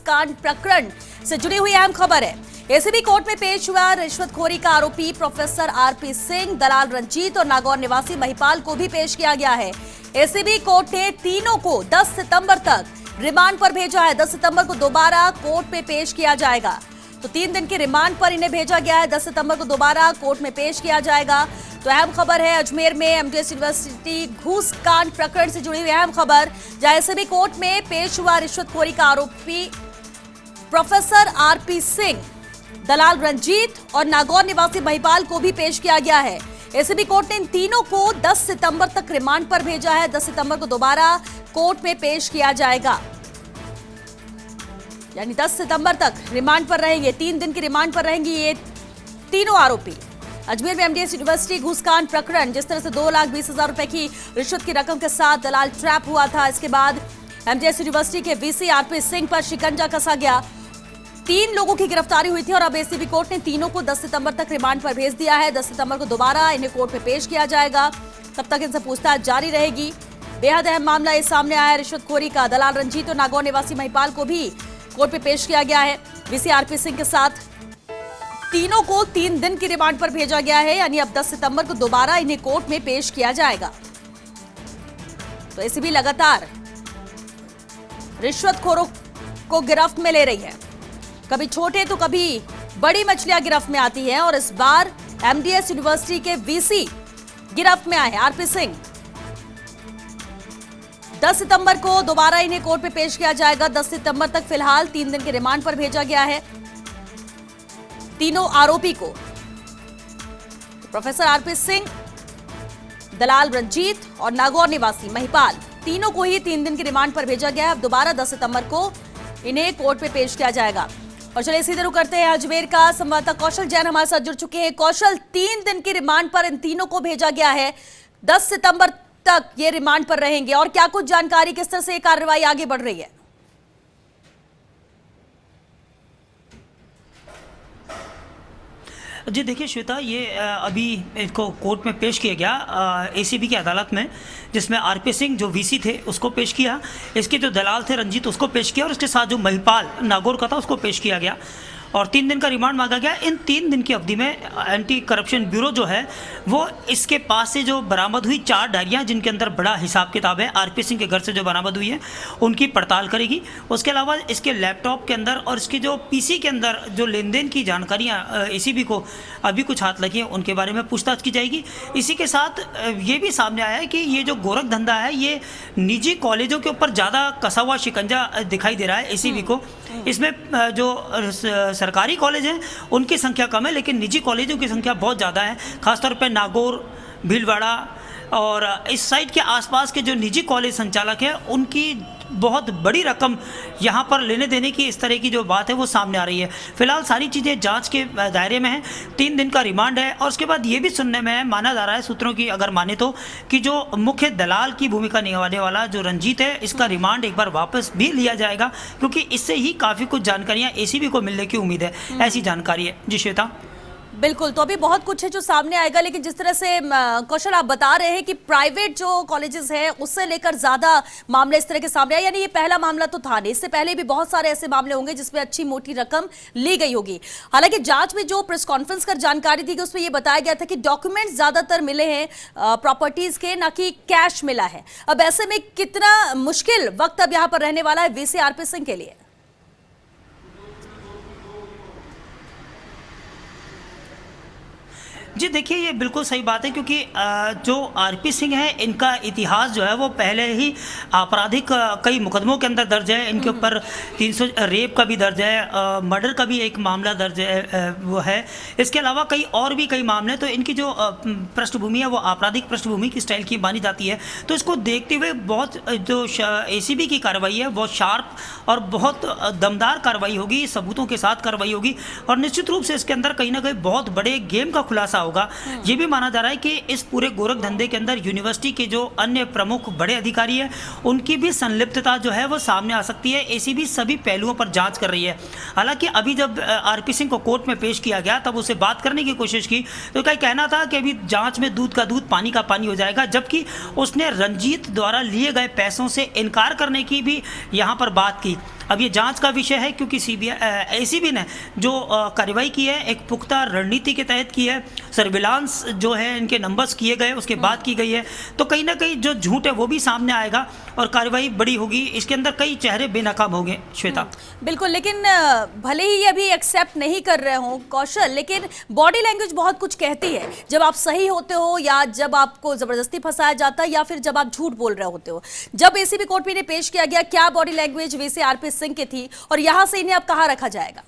कांड प्रकरण से जुड़ी हुई अहम खबर है। एसीबी कोर्ट में पेश हुआ रिश्वतखोरी का आरोपी प्रोफेसर आरपी सिंह, दलाल रंजीत और नागौर निवासी महिपाल को भी पेश किया गया है। एसीबी कोर्ट ने तीनों को 10 सितंबर तक रिमांड पर भेजा है। 10 सितंबर को दोबारा कोर्ट में पेश किया जाएगा। तो 3 दिन के रिमांड पर इन्हें भेजा गया है। 10 सितंबर को दोबारा कोर्ट में पेश किया जाएगा। तो अहम खबर है अजमेर में एमडीएस यूनिवर्सिटी घूस कांड प्रकरण से जुड़ी हुई अहम खबर, जहां एसीबी कोर्ट में पेश हुआ रिश्वतखोरी का आरोपी प्रोफेसर आरपी सिंह, दलाल रंजीत और नागौर निवासी महिपाल को भी पेश किया गया है। एसीबी कोर्ट ने इन तीनों को 10 सितंबर तक रिमांड पर भेजा है। 10 सितंबर को दोबारा कोर्ट में पेश किया जाएगा, यानी 10 सितंबर तक रिमांड पर रहेंगे। 3 दिन की रिमांड पर रहेंगे ये तीनों आरोपी। अजमेर में एमडीएस यूनिवर्सिटी घूसकांड प्रकरण, जिस तरह से 2,20,000 रुपए की रिश्वत की रकम के साथ दलाल ट्रैप हुआ था, इसके बाद एमडीएस यूनिवर्सिटी के वीसी आरपी सिंह पर शिकंजा कसा गया। 3 लोगों की गिरफ्तारी हुई थी और अब एसीबी कोर्ट ने तीनों को 10 सितंबर तक रिमांड पर भेज दिया है। 10 सितंबर को दोबारा इन्हें कोर्ट में पेश किया जाएगा। तब तक इनसे पूछताछ जारी रहेगी। बेहद अहम मामला ये सामने आया है रिश्वतखोरी का। दलाल रंजीत और नागौर निवासी महिपाल को भी कोर्ट में पेश किया गया है। वीसी आरपी सिंह के साथ तीनों को 3 दिन की रिमांड पर भेजा गया है, यानी अब 10 सितंबर को दोबारा इन्हें कोर्ट में पेश किया जाएगा। तो एसीबी लगातार रिश्वतखोरों को गिरफ्त में ले रही है। कभी छोटे तो कभी बड़ी मछलियां गिरफ्त में आती हैं और इस बार एमडीएस यूनिवर्सिटी के वीसी गिरफ्त में आए हैं, आरपी सिंह। 10 सितंबर को दोबारा इन्हें कोर्ट में पेश किया जाएगा। 10 सितंबर तक फिलहाल 3 दिन के रिमांड पर भेजा गया है तीनों आरोपी को। प्रोफेसर आरपी सिंह, दलाल रंजीत और नागौर निवासी महिपाल, तीनों को ही 3 दिन के रिमांड पर भेजा गया है। अब दोबारा 10 सितंबर को इन्हें कोर्ट में पेश किया जाएगा। और चलिए सीधे रुख करते हैं अजमेर का संवाददाता कौशल जैन हमारे साथ जुड़ चुके हैं। कौशल, 3 दिन की रिमांड पर इन तीनों को भेजा गया है। 10 सितंबर तक ये रिमांड पर रहेंगे और क्या कुछ जानकारी, किस तरह से ये कार्रवाई आगे बढ़ रही है? जी देखिए श्वेता, ये अभी इनको कोर्ट में पेश किया गया एसीबी की अदालत में, जिसमें आरपी सिंह जो वीसी थे उसको पेश किया, इसके जो दलाल थे रंजीत उसको पेश किया और इसके साथ जो महिपाल नागौर का था उसको पेश किया गया और 3 दिन का रिमांड मांगा गया। इन 3 दिन की अवधि में एंटी करप्शन ब्यूरो जो है वो इसके पास से जो बरामद हुई 4 डायरियाँ, जिनके अंदर बड़ा हिसाब किताब है, आरपी सिंह के घर से जो बरामद हुई है उनकी पड़ताल करेगी। उसके अलावा इसके लैपटॉप के अंदर और इसके जो पीसी के अंदर जो लेन देन की जानकारियाँ एसीबी को अभी कुछ हाथ लगी हैं उनके बारे में पूछताछ की जाएगी। इसी के साथ ये भी सामने आया है कि ये जो गोरख धंधा है ये निजी कॉलेजों के ऊपर ज़्यादा कसा हुआ शिकंजा दिखाई दे रहा है एसीबी को। इसमें जो सरकारी कॉलेज हैं उनकी संख्या कम है, लेकिन निजी कॉलेजों की संख्या बहुत ज़्यादा है। खासतौर पर नागौर, भीलवाड़ा और इस साइड के आसपास के जो निजी कॉलेज संचालक हैं उनकी बहुत बड़ी रकम यहाँ पर लेने देने की इस तरह की जो बात है वो सामने आ रही है। फिलहाल सारी चीज़ें जांच के दायरे में हैं। 3 दिन का रिमांड है और उसके बाद ये भी सुनने में है, माना जा रहा है सूत्रों की अगर माने तो, कि जो मुख्य दलाल की भूमिका निभाने वाला जो रंजीत है इसका रिमांड एक बार वापस भी लिया जाएगा, क्योंकि इससे ही काफ़ी कुछ जानकारियाँ एसीबी को मिलने की उम्मीद है। ऐसी जानकारी है जी श्वेता। बिल्कुल, तो अभी बहुत कुछ है जो सामने आएगा, लेकिन जिस तरह से कौशल आप बता रहे हैं कि प्राइवेट जो कॉलेजेस हैं उससे लेकर ज्यादा मामले इस तरह के सामने आए, यानी ये पहला मामला तो था नहीं, इससे पहले भी बहुत सारे ऐसे मामले होंगे जिसमें अच्छी मोटी रकम ली गई होगी। हालांकि जांच में जो प्रेस कॉन्फ्रेंस कर जानकारी दी गई उसमें यह बताया गया था कि डॉक्यूमेंट ज्यादातर मिले हैं प्रॉपर्टीज के, ना कि कैश मिला है। अब ऐसे में कितना मुश्किल वक्त अब यहाँ पर रहने वाला है वीसी आरपी सिंह के लिए? जी देखिए, ये बिल्कुल सही बात है, क्योंकि जो आरपी सिंह है इनका इतिहास जो है वो पहले ही आपराधिक कई मुकदमों के अंदर दर्ज है। इनके ऊपर 300 रेप का भी दर्ज है, मर्डर का भी एक मामला दर्ज है वो है। इसके अलावा कई मामले, तो इनकी जो पृष्ठभूमि है वो आपराधिक पृष्ठभूमि की स्टाइल की मानी जाती है। तो इसको देखते हुए बहुत जो एसीबी की कार्रवाई है बहुत शार्प और बहुत दमदार कार्रवाई होगी, सबूतों के साथ कार्रवाई होगी और निश्चित रूप से इसके अंदर कहीं ना कहीं बहुत बड़े गेम का खुलासा होगा। ये भी माना जा रहा है कि इस पूरे गोरख धंधे के अंदर यूनिवर्सिटी के जो अन्य प्रमुख बड़े अधिकारी हैं उनकी भी संलिप्तता जो है वो सामने आ सकती है। एसीबी सभी पहलुओं पर जांच कर रही है। हालांकि अभी जब आरपी सिंह को कोर्ट में पेश किया गया तब उसे बात करने की कोशिश की तो क्या कहना था कि अभी जांच में दूध का दूध पानी का पानी हो जाएगा, जबकि उसने रंजीत द्वारा लिए गए पैसों से इनकार करने की भी यहाँ पर बात की। अब ये जांच का विषय है, क्योंकि सीबीआई एसीबी ने जो कार्रवाई की है एक पुख्ता रणनीति के तहत की है। सर्विलांस जो है इनके नंबर्स किए गए, उसके बाद की गई है, तो कहीं ना कहीं जो झूठ है वो भी सामने आएगा और कार्रवाई बड़ी होगी। इसके अंदर कई चेहरे बेनकाब होंगे श्वेता। बिल्कुल, लेकिन भले ही ये अभी एक्सेप्ट नहीं कर रहे हो कौशल, लेकिन बॉडी लैंग्वेज बहुत कुछ कहती है। जब आप सही होते हो या जब आपको जबरदस्ती फंसाया जाता है या फिर जब आप झूठ बोल रहे होते हो। जब एसीबी कोर्ट में इन्हें पेश किया गया, क्या body language VC RP Singh की थी और यहां से इन्हें अब कहां रखा जाएगा?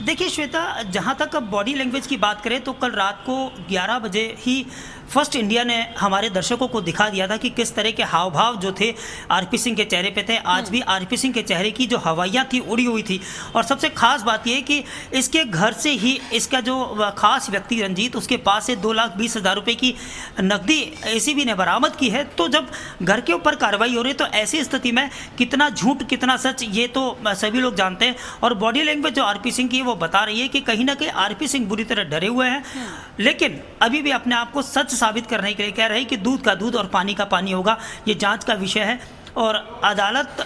देखिए श्वेता, जहाँ तक अब बॉडी लैंग्वेज की बात करें तो कल रात को 11 बजे ही फर्स्ट इंडिया ने हमारे दर्शकों को दिखा दिया था कि किस तरह के हाव भाव जो थे आरपी सिंह के चेहरे पे थे। आज भी आरपी सिंह के चेहरे की जो हवाइयाँ थी उड़ी हुई थी। और सबसे खास बात यह कि इसके घर से ही इसका जो खास व्यक्ति रंजीत, उसके पास से 2,20,000 रुपये की नकदी एसीबी ने बरामद की है। तो जब घर के ऊपर कार्रवाई हो रही है तो ऐसी स्थिति में कितना झूठ कितना सच ये तो सभी लोग जानते हैं। और बॉडी लैंग्वेज जो आरपी सिंह की है वो बता रही है कि कहीं ना कहीं आरपी सिंह बुरी तरह डरे हुए हैं, लेकिन अभी भी अपने आप को सच साबित करने के लिए कह रहे हैं कि दूध का दूध और पानी का पानी होगा। ये जांच का विषय है। और अदालत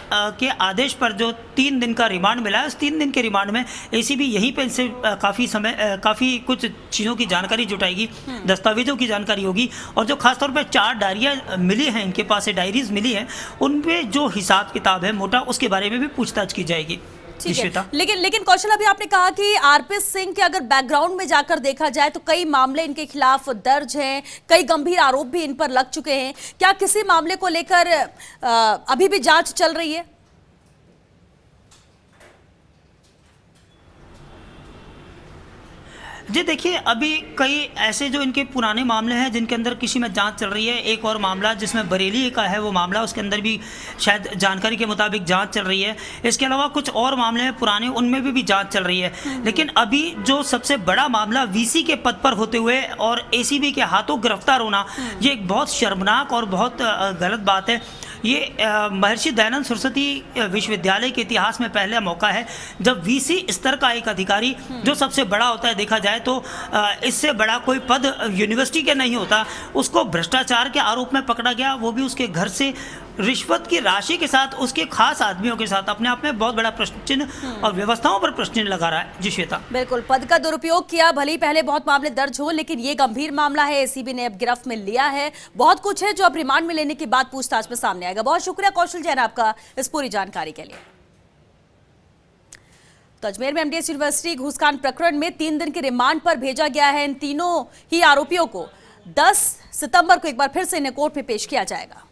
के आदेश पर जो 3 दिन का रिमांड मिला है, उस 3 दिन के रिमांड में एसीबी यहीं पे इनसे काफ़ी कुछ चीज़ों की जानकारी जुटाएगी, दस्तावेजों की जानकारी होगी। और जो खासतौर पर 4 डायरियाँ मिली हैं, इनके पास से डायरीज मिली हैं, उनमें जो हिसाब किताब है मोटा, उसके बारे में भी पूछताछ की जाएगी। ठीक है, लेकिन कौशल, अभी आपने कहा कि आरपी सिंह के अगर बैकग्राउंड में जाकर देखा जाए तो कई मामले इनके खिलाफ दर्ज हैं, कई गंभीर आरोप भी इन पर लग चुके हैं। क्या किसी मामले को लेकर अभी भी जांच चल रही है? जी देखिए, अभी कई ऐसे जो इनके पुराने मामले हैं जिनके अंदर किसी में जांच चल रही है। एक और मामला जिसमें बरेली का है वो मामला, उसके अंदर भी शायद जानकारी के मुताबिक जांच चल रही है। इसके अलावा कुछ और मामले हैं पुराने, उनमें भी जांच चल रही है। लेकिन अभी जो सबसे बड़ा मामला वीसी के पद पर होते हुए और एसीबी के हाथों गिरफ्तार होना, ये एक बहुत शर्मनाक और बहुत गलत बात है। ये महर्षि दयानंद सरस्वती विश्वविद्यालय के इतिहास में पहला मौका है जब वीसी स्तर का एक अधिकारी, जो सबसे बड़ा होता है देखा जाए तो इससे बड़ा कोई पद यूनिवर्सिटी के नहीं होता, उसको भ्रष्टाचार के आरोप में पकड़ा गया, वो भी उसके घर से रिश्वत की राशि के साथ, उसके खास आदमियों के साथ। अपने आप में बहुत बड़ा प्रश्न चिन्ह और व्यवस्थाओं पर प्रश्न चिन्ह लगा रहा है। जी श्वेता, बिल्कुल, पद का दुरुपयोग किया, भले ही पहले बहुत मामले दर्ज हो, लेकिन ये गंभीर मामला है, एसीबी ने अब गिरफ्त में लिया है। बहुत कुछ है जो अब रिमांड में लेने के बाद पूछताछ में सामने आएगा। बहुत शुक्रिया कौशल जैन आपका इस पूरी जानकारी के लिए। तो अजमेर में एमडीएस यूनिवर्सिटी घूसकांड प्रकरण में 3 दिन के रिमांड पर भेजा गया है। इन तीनों ही आरोपियों को 10 सितंबर को एक बार फिर से इन्हें कोर्ट में पेश किया जाएगा।